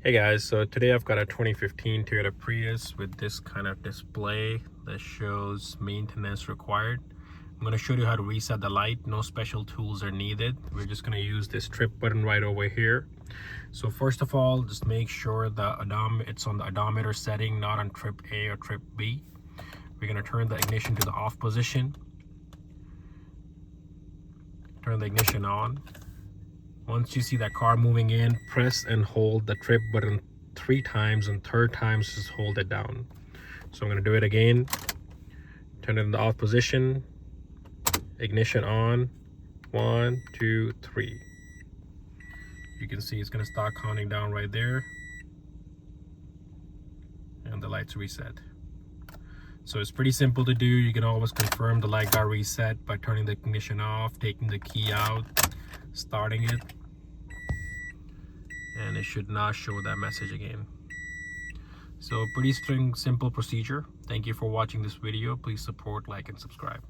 Hey guys, so today I've got a 2015 Toyota Prius with this kind of display that shows maintenance required. I'm going to show you how to reset the light. No special tools are needed. We're just going to use this trip button right over here. So first of all, just make sure the it's on the odometer setting, not on trip A or trip B. We're going to turn the ignition to the off position. Turn the ignition on. Once you see that car moving in, press and hold the trip button 3 times, and third time just hold it down. So I'm going to do it again. Turn it in the off position. Ignition on. 1, 2, 3. You can see it's going to start counting down right there. And the lights reset. So it's pretty simple to do. You can always confirm the light got reset by turning the ignition off, taking the key out, starting it. And it should not show that message again. So pretty simple procedure. Thank you for watching this video. Please support, like, and subscribe.